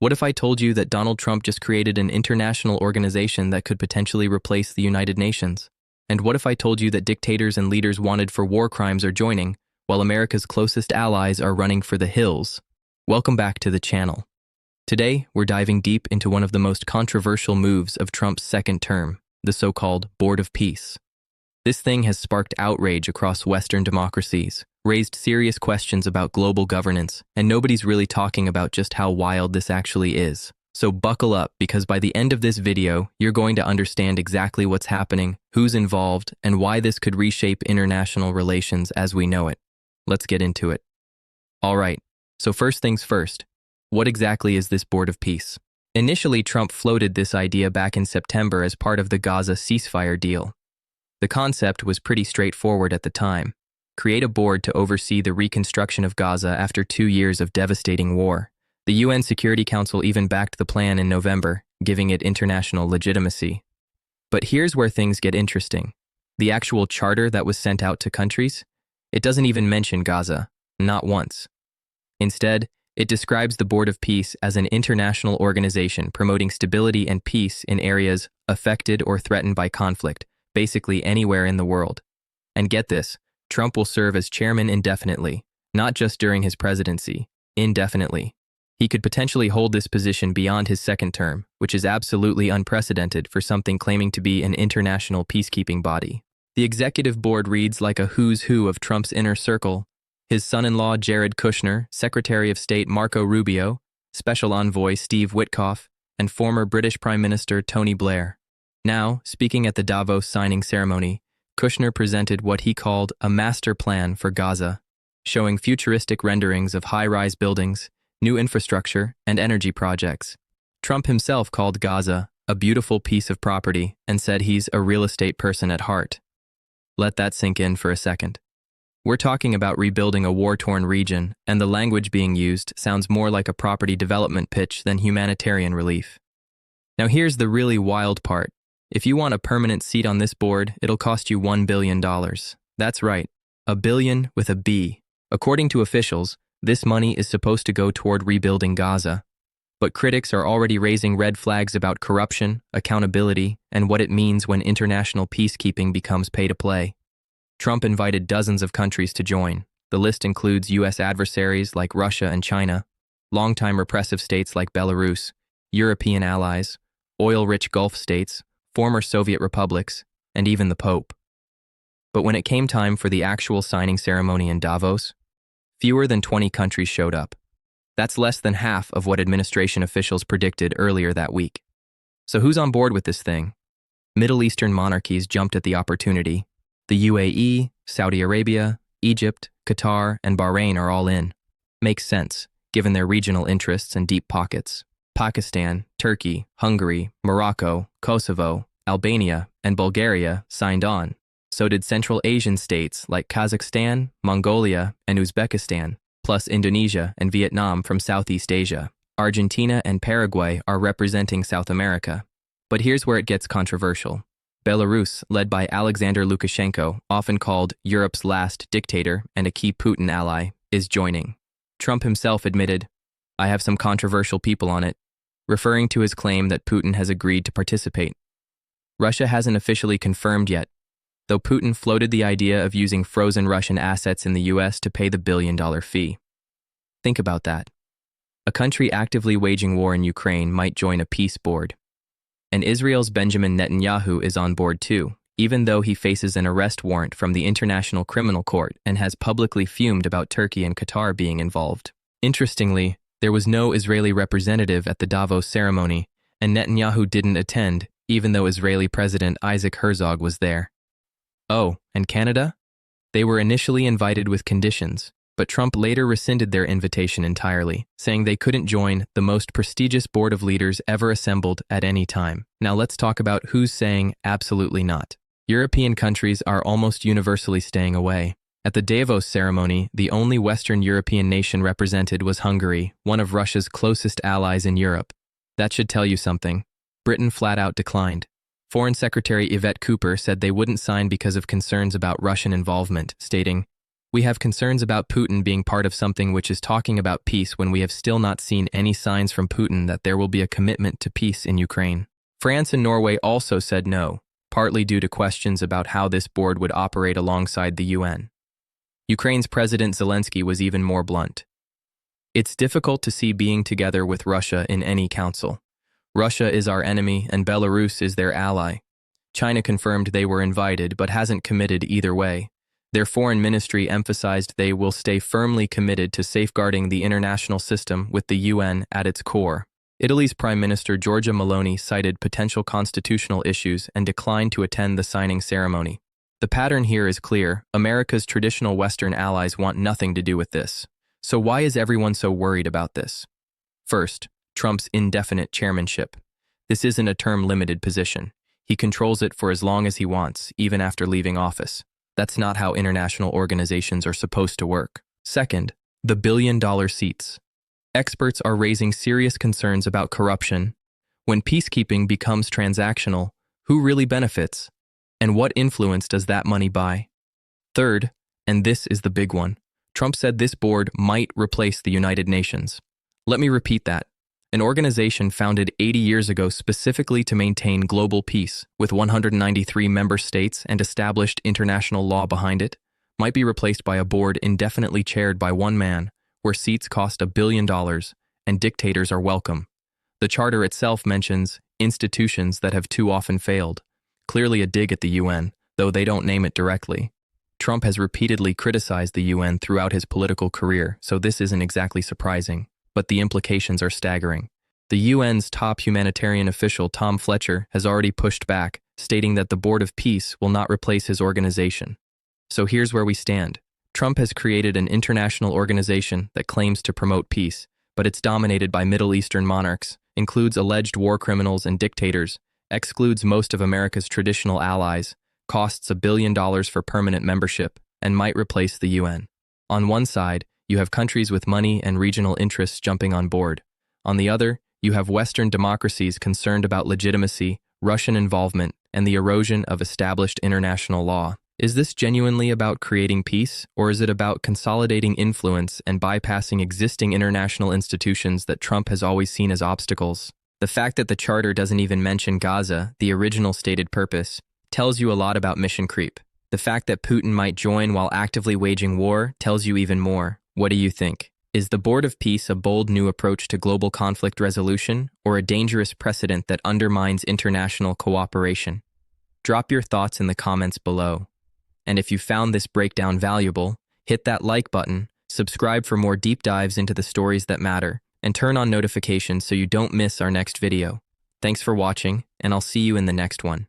What if I told you that Donald Trump just created an international organization that could potentially replace the United Nations? And what if I told you that dictators and leaders wanted for war crimes are joining, while America's closest allies are running for the hills? Welcome back to the channel. Today, we're diving deep into one of the most controversial moves of Trump's second term, the so-called Board of Peace. This thing has sparked outrage across Western democracies, raised serious questions about global governance, and nobody's really talking about just how wild this actually is. So buckle up, because by the end of this video, you're going to understand exactly what's happening, who's involved, and why this could reshape international relations as we know it. Let's get into it. All right, so first things first, what exactly is this Board of Peace? Initially, Trump floated this idea back in September as part of the Gaza ceasefire deal. The concept was pretty straightforward at the time. Create a board to oversee the reconstruction of Gaza after 2 years of devastating war. The UN Security Council even backed the plan in November, giving it international legitimacy. But here's where things get interesting. The actual charter that was sent out to countries? It doesn't even mention Gaza, not once. Instead, it describes the Board of Peace as an international organization promoting stability and peace in areas affected or threatened by conflict, basically anywhere in the world. And get this, Trump will serve as chairman indefinitely, not just during his presidency, indefinitely. He could potentially hold this position beyond his second term, which is absolutely unprecedented for something claiming to be an international peacekeeping body. The executive board reads like a who's who of Trump's inner circle: his son-in-law Jared Kushner, Secretary of State Marco Rubio, Special Envoy Steve Witkoff, and former British Prime Minister Tony Blair. Now, speaking at the Davos signing ceremony, Kushner presented what he called a master plan for Gaza, showing futuristic renderings of high-rise buildings, new infrastructure, and energy projects. Trump himself called Gaza a beautiful piece of property and said he's a real estate person at heart. Let that sink in for a second. We're talking about rebuilding a war-torn region, and the language being used sounds more like a property development pitch than humanitarian relief. Now here's the really wild part. If you want a permanent seat on this board, it'll cost you $1 billion. That's right, a billion with a B. According to officials, this money is supposed to go toward rebuilding Gaza. But critics are already raising red flags about corruption, accountability, and what it means when international peacekeeping becomes pay-to-play. Trump invited dozens of countries to join. The list includes U.S. adversaries like Russia and China, longtime repressive states like Belarus, European allies, oil-rich Gulf states, former Soviet republics, and even the Pope. But when it came time for the actual signing ceremony in Davos, fewer than 20 countries showed up. That's less than half of what administration officials predicted earlier that week. So who's on board with this thing? Middle Eastern monarchies jumped at the opportunity. The UAE, Saudi Arabia, Egypt, Qatar, and Bahrain are all in. Makes sense, given their regional interests and deep pockets. Pakistan, Turkey, Hungary, Morocco, Kosovo, Albania, and Bulgaria signed on. So did Central Asian states like Kazakhstan, Mongolia, and Uzbekistan, plus Indonesia and Vietnam from Southeast Asia. Argentina and Paraguay are representing South America. But here's where it gets controversial. Belarus, led by Alexander Lukashenko, often called Europe's last dictator and a key Putin ally, is joining. Trump himself admitted, "I have some controversial people on it," referring to his claim that Putin has agreed to participate. Russia hasn't officially confirmed yet, though Putin floated the idea of using frozen Russian assets in the U.S. to pay the billion-dollar fee. Think about that. A country actively waging war in Ukraine might join a peace board. And Israel's Benjamin Netanyahu is on board too, even though he faces an arrest warrant from the International Criminal Court and has publicly fumed about Turkey and Qatar being involved. Interestingly, there was no Israeli representative at the Davos ceremony, and Netanyahu didn't attend, even though Israeli President Isaac Herzog was there. Oh, and Canada? They were initially invited with conditions, but Trump later rescinded their invitation entirely, saying they couldn't join the most prestigious board of leaders ever assembled at any time. Now let's talk about who's saying absolutely not. European countries are almost universally staying away. At the Davos ceremony, the only Western European nation represented was Hungary, one of Russia's closest allies in Europe. That should tell you something. Britain flat out declined. Foreign Secretary Yvette Cooper said they wouldn't sign because of concerns about Russian involvement, stating, We have concerns about Putin being part of something which is talking about peace when we have still not seen any signs from Putin that there will be a commitment to peace in Ukraine. France and Norway also said no, partly due to questions about how this board would operate alongside the UN. Ukraine's President Zelensky was even more blunt. It's difficult to see being together with Russia in any council. Russia is our enemy and Belarus is their ally. China confirmed they were invited but hasn't committed either way. Their foreign ministry emphasized they will stay firmly committed to safeguarding the international system with the UN at its core. Italy's Prime Minister Giorgia Meloni cited potential constitutional issues and declined to attend the signing ceremony. The pattern here is clear. America's traditional Western allies want nothing to do with this. So why is everyone so worried about this? First, Trump's indefinite chairmanship. This isn't a term-limited position. He controls it for as long as he wants, even after leaving office. That's not how international organizations are supposed to work. Second, the billion-dollar seats. Experts are raising serious concerns about corruption. When peacekeeping becomes transactional, who really benefits? And what influence does that money buy? Third, and this is the big one, Trump said this board might replace the United Nations. Let me repeat that. An organization founded 80 years ago specifically to maintain global peace, with 193 member states and established international law behind it, might be replaced by a board indefinitely chaired by one man, where seats cost $1 billion and dictators are welcome. The charter itself mentions institutions that have too often failed, clearly a dig at the UN, though they don't name it directly. Trump has repeatedly criticized the UN throughout his political career, so this isn't exactly surprising. But the implications are staggering. The UN's top humanitarian official, Tom Fletcher, has already pushed back, stating that the Board of Peace will not replace his organization. So here's where we stand. Trump has created an international organization that claims to promote peace, but it's dominated by Middle Eastern monarchs, includes alleged war criminals and dictators, excludes most of America's traditional allies, costs $1 billion for permanent membership, and might replace the UN. On one side, you have countries with money and regional interests jumping on board. On the other, you have Western democracies concerned about legitimacy, Russian involvement, and the erosion of established international law. Is this genuinely about creating peace, or is it about consolidating influence and bypassing existing international institutions that Trump has always seen as obstacles? The fact that the charter doesn't even mention Gaza, the original stated purpose, tells you a lot about mission creep. The fact that Putin might join while actively waging war tells you even more. What do you think? Is the Board of Peace a bold new approach to global conflict resolution, or a dangerous precedent that undermines international cooperation? Drop your thoughts in the comments below. And if you found this breakdown valuable, hit that like button, subscribe for more deep dives into the stories that matter, and turn on notifications so you don't miss our next video. Thanks for watching, and I'll see you in the next one.